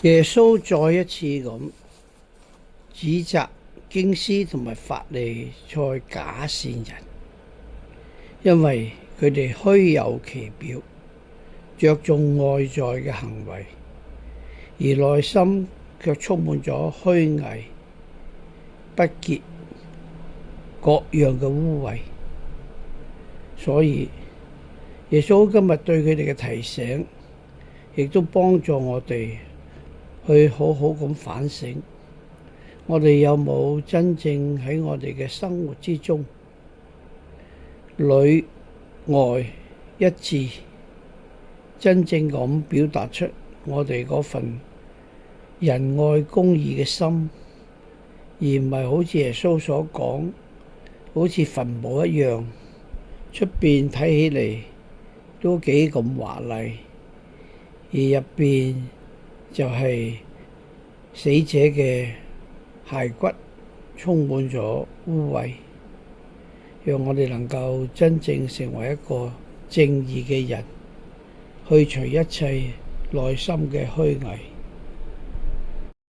耶穌再一次咁指責經師同埋法利賽假善人，因為佢哋虛有其表，着重外在嘅行為，而內心卻充滿咗虛偽、不潔、各樣嘅污穢。所以耶穌今日對佢哋嘅提醒，亦都幫助我哋去好好咁反省，我哋有冇真正喺我哋嘅生活之中裏外一致，真正咁表達出我哋嗰份仁愛公義嘅心，而唔係好似耶穌所講，好似墳墓一樣，出邊睇起嚟都幾咁華麗，而入邊就係死者嘅骸骨充滿咗污穢。讓我哋能夠真正成為一個正義嘅人，去除一切內心嘅虛偽。